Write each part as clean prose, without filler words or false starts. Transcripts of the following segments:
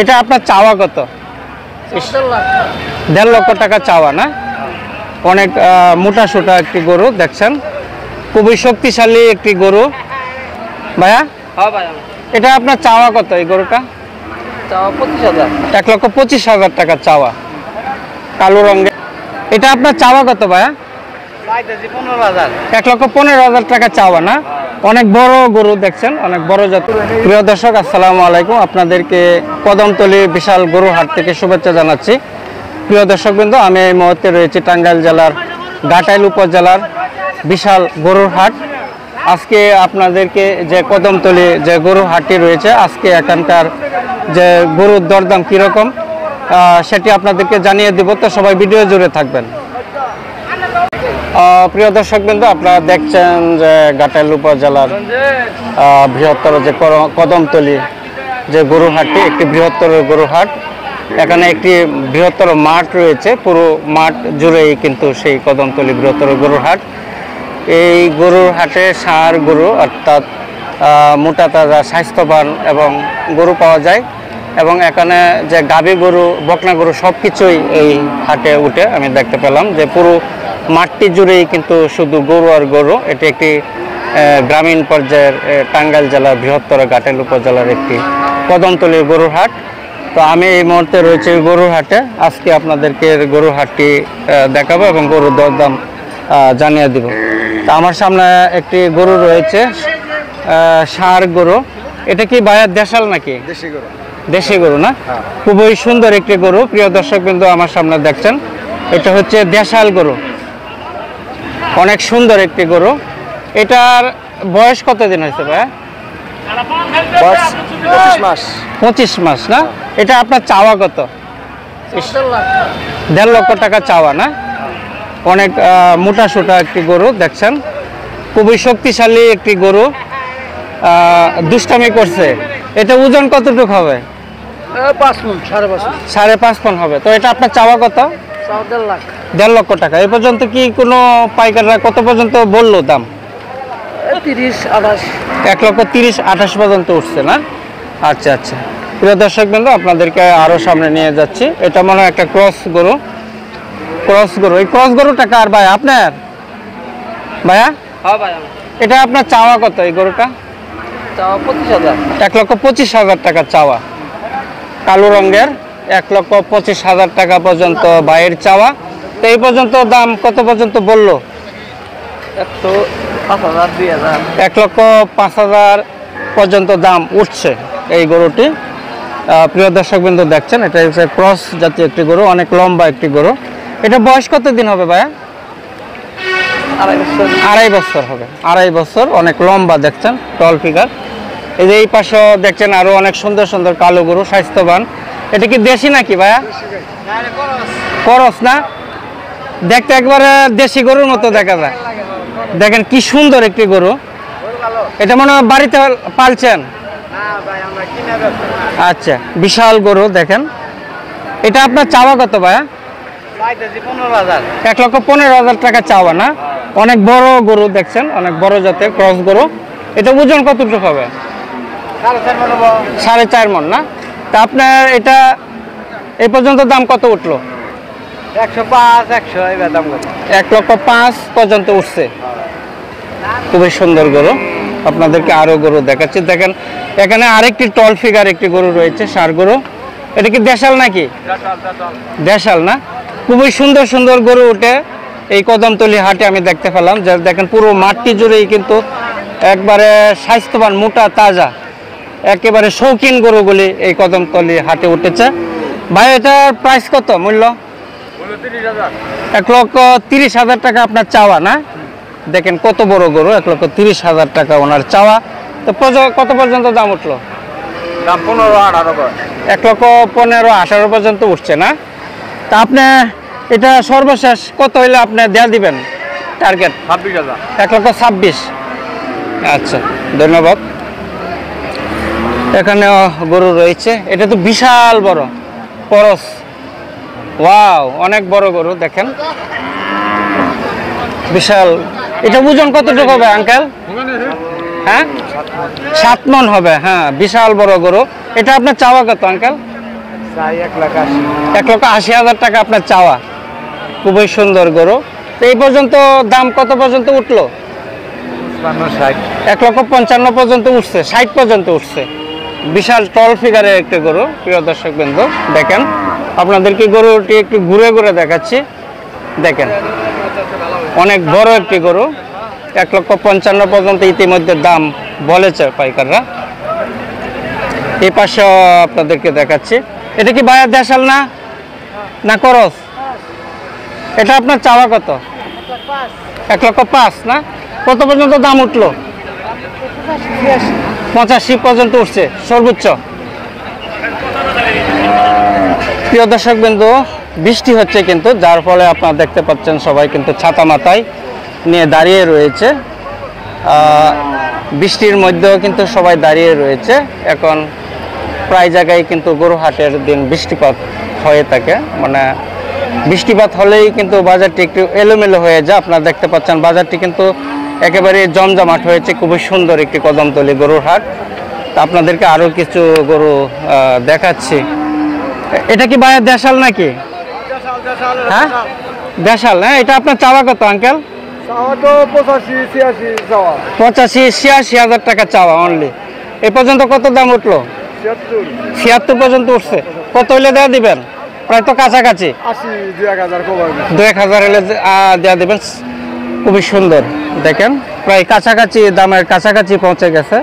এটা আপনার চাওয়া কত? 1.5 লক্ষ টাকা চাওয়া না? অনেক মোটা সোটা একটি গরু দেখছেন, খুবই শক্তিশালী একটি গরু। ভাইয়া এটা আপনার চাওয়া কত? এই গরুটা 1,25,000 টাকা চাওয়া, কালো রঙের। এটা আপনার চাওয়া কত ভাইয়া? 1,15,000 টাকা চাওয়া না? অনেক বড় গরু দেখছেন, অনেক বড় জাত। প্রিয় দর্শক, আসসালামু আলাইকুম। আপনাদেরকে কদমতলী বিশাল গরু হাট থেকে শুভেচ্ছা জানাচ্ছি। প্রিয় দর্শকবৃন্দ, আমি এই মুহূর্তে রয়েছি টাঙ্গাইল জেলার ঘাটাইল উপজেলার বিশাল গরুর হাট। আজকে আপনাদেরকে যে কদমতলী যে গরু হাটটি রয়েছে, আজকে এখানকার যে গরুর দরদাম কীরকম সেটি আপনাদেরকে জানিয়ে দেব, তো সবাই ভিডিও জুড়ে থাকবেন। প্রিয় দর্শকবৃন্দ, আপনারা দেখছেন যে ঘাটাইল উপজেলার বৃহত্তর যে কদমতলী যে গরু হাটটি, একটি বৃহত্তর গরু হাট। এখানে একটি বৃহত্তর মাঠ রয়েছে, পুরো মাঠ জুড়েই কিন্তু সেই কদমতলী বৃহত্তর গরুর হাট। এই গরুর হাটে ষাঁড় গরু অর্থাৎ মোটা তাজা স্বাস্থ্যবান এবং গরু পাওয়া যায়, এবং এখানে যে গাভী গরু, বকনা গরু সব কিছুই এই হাটে উঠে আমি দেখতে পেলাম যে পুরো মাঠটি জুড়েই কিন্তু শুধু গরু আর গরু। এটি একটি গ্রামীণ পর্যায়ের টাঙ্গাইল জেলার বৃহত্তর ঘাটাইল উপজেলার একটি কদমতলীর গরুর হাট। তো আমি এই মুহূর্তে রয়েছে গরুর হাটে। আজকে আপনাদেরকে গরুর হাটটি দেখাবো এবং গরুর দরদাম জানিয়ে দিব। তো আমার সামনে একটি গরু রয়েছে, ষাঁড় গরু। এটা কি ভাইয়া দেশাল নাকি? দেশি গরু। দেশি গরু না? খুবই সুন্দর একটি গরু। প্রিয় দর্শক বিন্দু, আমার সামনে দেখছেন এটা হচ্ছে দেশাল গরু, অনেক সুন্দর একটি গরু। এটার বয়স কতদিন হয়েছে ভাইয়া? 25 মাস না? এটা আপনার চাওয়া কত? 1.5 লক্ষ টাকা চাওয়া না? অনেক মোটা সোটা একটি গরু দেখছেন, খুবই শক্তিশালী একটি গরু। দুষ্টামি করছে। এটা ওজন কতটুকু হবে? 5.5 মণ হবে। তো এটা আপনার চাওয়া কত? 1.5 লক্ষ টাকা। এই পর্যন্ত কি কোনো পাইকাররা কত পর্যন্ত বললো দাম? 1,30,28 পর্যন্ত উঠছে না? আচ্ছা আচ্ছা। প্রিয় দর্শক বিন্দু, আপনাদেরকে আরো সামনে নিয়ে যাচ্ছি। এটা মনে হয় একটা ক্রস গরু। এই ক্রস গরুটা কার ভাই? আপনার ভাইয়া? এটা আপনার চাওয়া কত? এই গরুটা 1,25,000 টাকা চাওয়া, কালো রঙের। 1,25,000 টাকা পর্যন্ত ভাইয়ের চাওয়া। তো এই পর্যন্ত দাম কত পর্যন্ত বললো? 1,05,000 পর্যন্ত দাম উঠছে এই গরুটি। প্রিয় দর্শকবৃন্দ, দেখছেন এটা হচ্ছে ক্রস জাতীয় একটি গরু, অনেক লম্বা একটি গরু। এটা বয়স কতদিন হবে ভাইয়া? 2.5 বছর হবে। 2.5 বছর, অনেক লম্বা দেখছেন, টল ফিগার। এই যে এই পাশে দেখছেন আরো অনেক সুন্দর সুন্দর কালো গরু, স্বাস্থ্যবান। এটা কি দেশি নাকি ভাইয়া? করস না? দেখতে একবারে দেশি গরুর মতো দেখা যায়। দেখেন কি সুন্দর একটি গরু। এটা মনে হয় বাড়িতে পালছেন? আচ্ছা, বিশাল গরু দেখেন। এটা আপনার চাওয়া কত ভাইয়া? 1,15,000 টাকা চাওয়া না? অনেক বড় গরু দেখছেন, অনেক বড় জাতের ক্রস গরু। এটা ওজন কতটুকু হবে? 4.5 মণ না? তা আপনার এটা এই পর্যন্ত দাম কত উঠলো? 1,05,000 পর্যন্ত উঠছে। খুবই সুন্দর গরু। আপনাদেরকে আরো গরু দেখাচ্ছি। দেখেন এখানে আরেকটি টল ফিগার একটি গরু রয়েছে, ষাঁড় গরু। এটা কি দেশাল নাকি? দেশাল না? খুবই সুন্দর সুন্দর গরু উঠে এই কদমতলী হাটে আমি দেখতে পেলাম। যে দেখেন পুরো মাঠটি জুড়েই কিন্তু একবারে স্বাস্থ্যবান, মোটা তাজা, একেবারে শৌখিন গরুগুলি এই কদমতলী হাটে উঠেছে। ভাই এটার প্রাইস কত? মূল্য 1,30,000 টাকা আপনার চাওয়া না? দেখেন কত বড় গরু, 1,30,000 টাকা ওনার চাওয়া। তো কত পর্যন্ত দাম উঠলো? 1,15,000-18 পর্যন্ত উঠছে না? তা আপনি এটা সর্বশেষ কত হইলে আপনি দেয়া দিবেন টার্গেট? 1,26,000। আচ্ছা, ধন্যবাদ। এখানে গরু রয়েছে। এটা তো বিশাল বড় করস। ওয়াও, অনেক বড় গরু দেখেন, বিশাল। এটা ওজন কতটুকু হবে আঙ্কেল? হ্যাঁ, 7 মণ হবে। হ্যাঁ, বিশাল বড় গরু। এটা আপনার চাওয়া কত আঙ্কেল? 1,80,000 টাকা আপনার চাওয়া। খুবই সুন্দর গরু। তো এই পর্যন্ত দাম কত পর্যন্ত উঠলো? 1,55,000 পর্যন্ত উঠছে, 60 পর্যন্ত উঠছে। বিশাল টল ফিগারের একটি গরু। প্রিয় দর্শক বিন্দু দেখেন, আপনাদেরকে গরুটি একটু ঘুরে ঘুরে দেখাচ্ছি। দেখেন অনেক বড় একটি গরু। 1,55,000 পর্যন্ত ইতিমধ্যে দাম বলেছে পাইকাররা। এই পাশে আপনাদেরকে দেখাচ্ছি। এটা কি ভাইয়া দেশাল না করস? এটা আপনার চাওয়া কত? 1,05,000 না? কত পর্যন্ত দাম উঠলো? 85 পর্যন্ত উঠছে সর্বোচ্চ। প্রিয় দর্শক বিন্দু, বৃষ্টি হচ্ছে কিন্তু, যার ফলে আপনারা দেখতে পাচ্ছেন সবাই কিন্তু ছাতা মাথায় নিয়ে দাঁড়িয়ে রয়েছে। বৃষ্টির মধ্যেও কিন্তু সবাই দাঁড়িয়ে রয়েছে। এখন প্রায় জায়গায় কিন্তু গরু হাটের দিন বৃষ্টিপাত হয়ে থাকে, মানে বৃষ্টিপাত হলেই কিন্তু বাজারটি একটু এলোমেলো হয়ে যায়। আপনারা দেখতে পাচ্ছেন বাজারটি কিন্তু একেবারে জমজমাট হয়েছে। খুবই সুন্দর একটি কদমতলী গরুর হাট। তা আপনাদেরকে আরও কিছু গরু দেখাচ্ছি। এটা কি ভাইয়া দেশাল নাকি? হ্যাঁ দেশাল। হ্যাঁ, এটা আপনার চাওয়া কত আঙ্কেল? 85-86,000 টাকা চাওয়া অনলি। এ পর্যন্ত কত দাম উঠলো? 76 পর্যন্ত উঠছে। কত হইলে দেওয়া দিবেন? প্রায় তো কাছাকাছি 2-1,000 হলে দেওয়া দিবেন। খুবই সুন্দর দেখেন, প্রায় কাছাকাছি দামের কাছাকাছি পৌঁছে গেছে।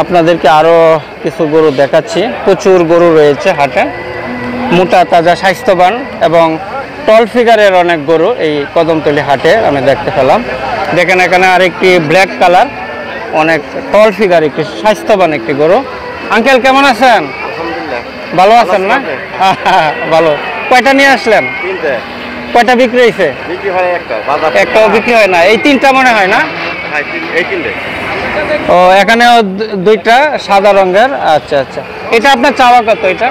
আপনাদেরকে আরও কিছু গরু দেখাচ্ছি। প্রচুর গরু রয়েছে হাটে, মোটা তাজা স্বাস্থ্যবান এবং টল ফিগারের অনেক গরু এই কদমতলী হাটে আমি দেখতে পেলাম। দেখেন এখানে আরেকটি ব্ল্যাক কালার, অনেক টল ফিগার একটি স্বাস্থ্যবান একটি গরু। আঙ্কেল কেমন আছেন? ভালো আছেন না? ভালো। কয়টা নিয়ে আসলেন? কয়টা বিক্রি হয়েছে? একটাও বিক্রি হয় না। এই 3টা মনে হয় না? ও, এখানেও 2টা সাদা রঙের। আচ্ছা আচ্ছা। এটা আপনার চাওয়া কত? এটা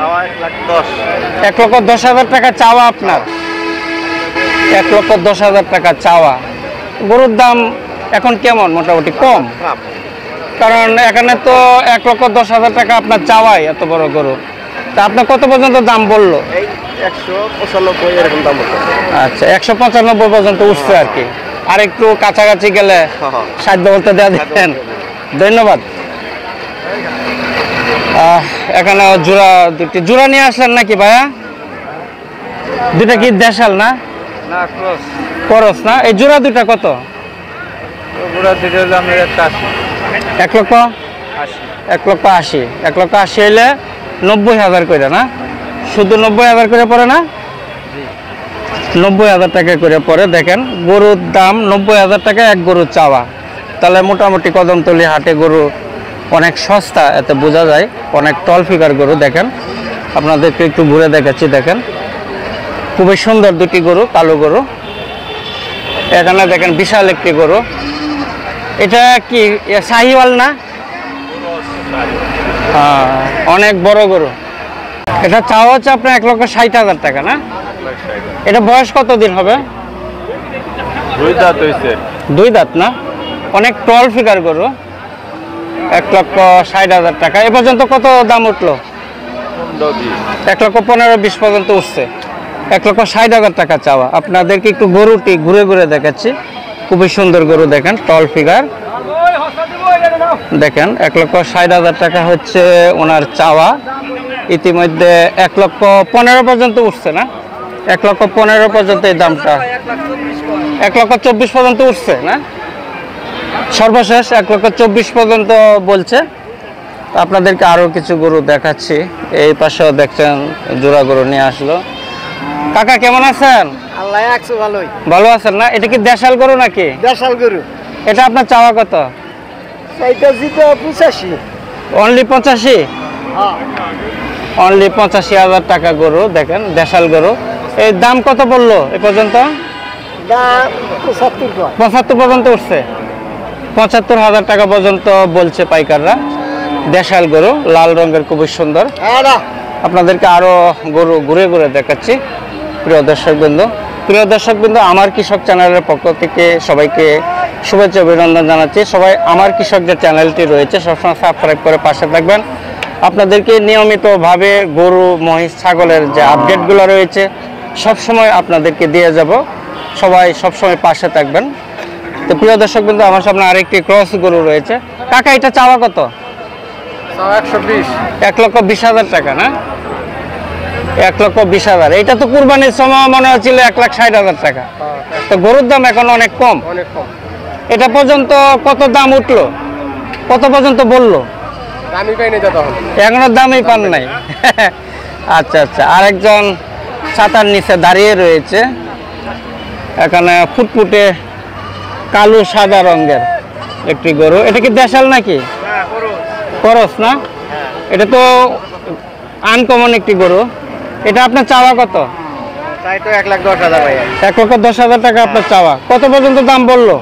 1,10,000 টাকা চাওয়া আপনার। 1,10,000 টাকা চাওয়া। গরুর দাম এখন কেমন? মোটামুটি কম, কারণ এখানে তো 1,10,000 টাকা আপনার চাওয়াই এত বড় গরু। তা আপনার কত পর্যন্ত দাম বললো? 195 এরকম দাম। আচ্ছা, 195 পর্যন্ত উঠছে আর কি। আর একটু কাছাকাছি গেলে 60 বলতে দেওয়া দিচ্ছেন। ধন্যবাদ। এখানে জোড়া নিয়ে আসলেন নাকি ভাইয়া? 2টা কি দেশাল না? করস না? এই জোড়া 2টা কত? 1,80,000 হইলে 90,000 করে না? শুধু 90,000 করে পড়ে না? 90,000 টাকা করে পড়ে। দেখেন গরুর দাম 90,000 টাকা, এক গরু চাওয়া। তাহলে মোটামুটি কদমতলী হাটে গরু অনেক সস্তা, এতে বোঝা যায়। অনেক টল ফিগার গরু। দেখেন আপনাদেরকে একটু ঘুরে দেখাচ্ছি। দেখেন খুবই সুন্দর 2টি গরু, কালো গরু। এখানে দেখেন বিশাল একটি গরু। এটা কি শাহিওয়াল না? অনেক বড় গরু। এটা চাওয়া হচ্ছে আপনার 1,60,000 টাকা না? এটা বয়স কতদিন হবে? 2 দাঁত হয়েছে। 2 দাঁত না? অনেক টল ফিগার গরু। 1,60,000 টাকা। এ পর্যন্ত কত দাম উঠলো? 1,15,20 পর্যন্ত উঠছে। 1,60,000 টাকা চাওয়া। আপনাদেরকে একটু গরুটি ঘুরে ঘুরে দেখাচ্ছি। খুবই সুন্দর গরু। দেখেন টল ফিগার। দেখেন 1,60,000 টাকা হচ্ছে ওনার চাওয়া। ইতিমধ্যে 1,15,000 পর্যন্ত উঠছে না? 1,15,000 পর্যন্ত এই দামটা। 1,24,000 পর্যন্ত উঠছে না? সর্বশেষ 1,24,000 পর্যন্ত বলছে। আপনাদেরকে আরো কিছু গরু দেখাচ্ছি। এই পাশেও দেখছেন জোড়া গরু নিয়ে আসলো। কাকা কেমন আছেন? আল্লাহ রাখছে ভালোই। ভালো আছেন না? এটা কি দেশাল গরু নাকি? দেশাল গরু। এটা আপনার চাওয়া কত? এটা জিতে 85। অনলি 85? হ্যাঁ, অনলি 85,000 টাকা গরু। দেখেন দেশাল গরু। এই দাম কত বললো এ পর্যন্ত? দাম 75 পর্যন্ত উঠছে। 75,000 টাকা পর্যন্ত বলছে পাইকাররা। দেশাল গরু, লাল রঙের, খুবই সুন্দর। আপনাদেরকে আরো গরু ঘুরে ঘুরে দেখাচ্ছি। প্রিয় দর্শকবৃন্দ, আমার কৃষক চ্যানেলের পক্ষ থেকে সবাইকে শুভেচ্ছা অভিনন্দন জানাচ্ছি। সবাই আমার কৃষক যে চ্যানেলটি রয়েছে সবসময় সাবস্ক্রাইব করে পাশে থাকবেন। আপনাদেরকে নিয়মিতভাবে গরু মহিষ ছাগলের যে আপডেটগুলো রয়েছে সবসময় আপনাদেরকে দিয়ে যাব। সবাই সবসময় পাশে থাকবেন। তো প্রিয় দর্শক বিন্দু, আমার সামনে আরেকটি ক্রস গরু রয়েছে। কাকা, এটা চাওয়া কত? 120। 1,20,000 টাকা না? 1,20,000। এটা তো কুরবানির সময় মনে হচ্ছিল 1,60,000 টাকা। তো গরুর দাম এখন অনেক কম। অনেক কম। এটা পর্যন্ত কত দাম উঠলো, কত পর্যন্ত বললো? দামি পাইনি তো তখন। এখনো দামই পান নাই। আচ্ছা আচ্ছা, আরেকজন ছাতার নিচে দাঁড়িয়ে রয়েছে। এখানে ফুটফুটে কালো সাদা রঙের একটি গরু। এটা কি দেশাল নাকি? করস না? এটা তো আনকমন একটি গরু। এটা আপনার চাওয়া কত? তাই তো 1,10,000 ভাই। 1,10,000 টাকা আপনার চাওয়া। কত পর্যন্ত দাম বললো?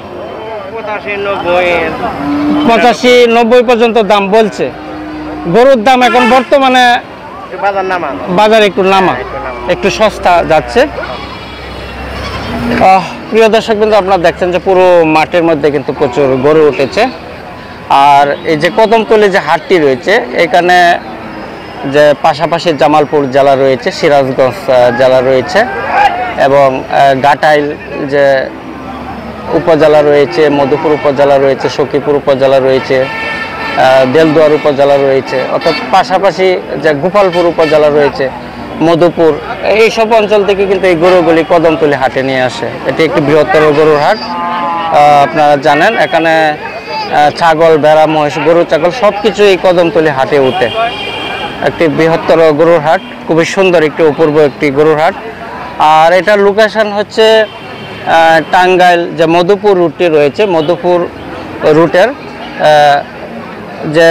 85-90 পর্যন্ত দাম বলছে। গরুর দাম এখন বর্তমানে বাজার একটু নামা, একটু সস্তা যাচ্ছে। প্রিয় দর্শক কিন্তু আপনারা দেখছেন যে পুরো মাঠের মধ্যে কিন্তু প্রচুর গরু উঠেছে। আর এই যে কদমতলী যে হাটটি রয়েছে, এখানে যে পাশাপাশি জামালপুর জেলা রয়েছে, সিরাজগঞ্জ জেলা রয়েছে এবং ঘাটাইল যে উপজেলা রয়েছে, মধুপুর উপজেলা রয়েছে, সখীপুর উপজেলা রয়েছে, দেলদুয়ার উপজেলা রয়েছে, অর্থাৎ পাশাপাশি যে গোপালপুর উপজেলা রয়েছে, মধুপুর, এইসব অঞ্চল থেকে কিন্তু এই গরুগুলি কদমতলী হাটে নিয়ে আসে। এটি একটি বৃহত্তর গরুর হাট। আপনারা জানেন এখানে ছাগল, ভেড়া, মহিষ, গরু, ছাগল সব কিছু এই কদমতলী হাটে উঠে। একটি বৃহত্তর গরুর হাট, খুবই সুন্দর একটি অপূর্ব একটি গরুর হাট। আর এটার লোকেশন হচ্ছে টাঙ্গাইল যে মধুপুর রুটটি রয়েছে, মধুপুর রুটের যে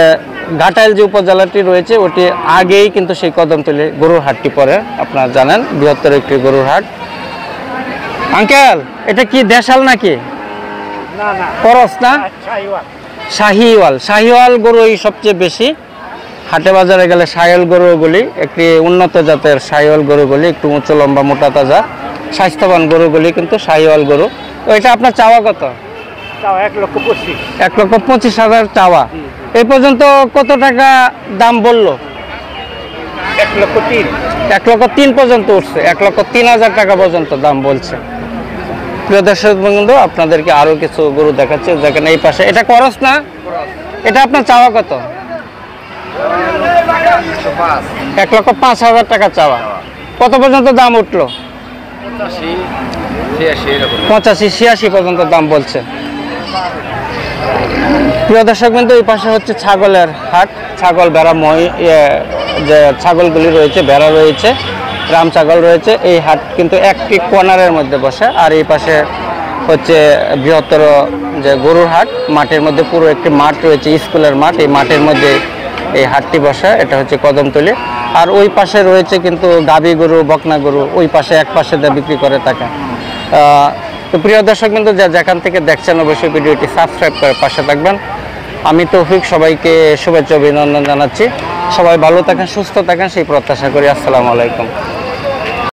ঘাটাইল যে উপজেলাটি রয়েছে ওটি আগেই কিন্তু সেই কদমতলী গরুর হাটটি পড়ে। আপনারা জানেন বৃহত্তর একটি গরুর হাট। আঙ্কেল, এটা কি দেশাল নাকি? না না, করস না? শাহিওয়াল। শাহিওয়াল গরু এই সবচেয়ে বেশি হাটে বাজারে গেলে। শাহিওয়াল গরুগুলি একটি উন্নত জাতের শাহিওয়াল গরুগুলি, একটু উঁচু লম্বা মোটা তাজা স্বাস্থ্যবান গরুগুলি কিন্তু শাহিওয়াল গরু। তো এটা আপনার চাওয়া কত? 1,25,000। 1,25,000 চাওয়া। এই পর্যন্ত কত টাকা দাম বললো? 1,03,000। 1,03,000 পর্যন্ত উঠছে। 1,03,000 টাকা পর্যন্ত দাম বলছে। প্রিয় দর্শক বন্ধু, আপনাদেরকে আরো কিছু গরু দেখাচ্ছে। যেখানে এই পাশে এটা করস না? এটা আপনার চাওয়া কত? 1,05,000 টাকা চাওয়া। কত পর্যন্ত দাম উঠলো? 85-86 পর্যন্ত দাম বলছে। প্রিয় দর্শক বিন্দু, এই পাশে হচ্ছে ছাগলের হাট। ছাগল, ভেড়া, যে ছাগলগুলি রয়েছে, ভেড়া রয়েছে, রাম ছাগল রয়েছে। এই হাট কিন্তু একটি কর্নারের মধ্যে বসে। আর এই পাশে হচ্ছে বৃহত্তর যে গরুর হাট, মাঠের মধ্যে পুরো একটি মাঠ রয়েছে, স্কুলের মাঠ। এই মাঠের মধ্যে এই হাটটি বসে। এটা হচ্ছে কদমতলী। আর ওই পাশে রয়েছে কিন্তু গাভী গরু, বকনা গরু, ওই পাশে এক পাশে বিক্রি করে থাকে। তো প্রিয় দর্শক বিন্দু, যেখান থেকে দেখছেন অবশ্যই ভিডিওটি সাবস্ক্রাইব করে পাশে থাকবেন। আমি তৌফিক, সবাইকে শুভেচ্ছা অভিনন্দন জানাচ্ছি। সবাই ভালো থাকেন, সুস্থ থাকেন সেই প্রত্যাশা করি। আসসালামু আলাইকুম।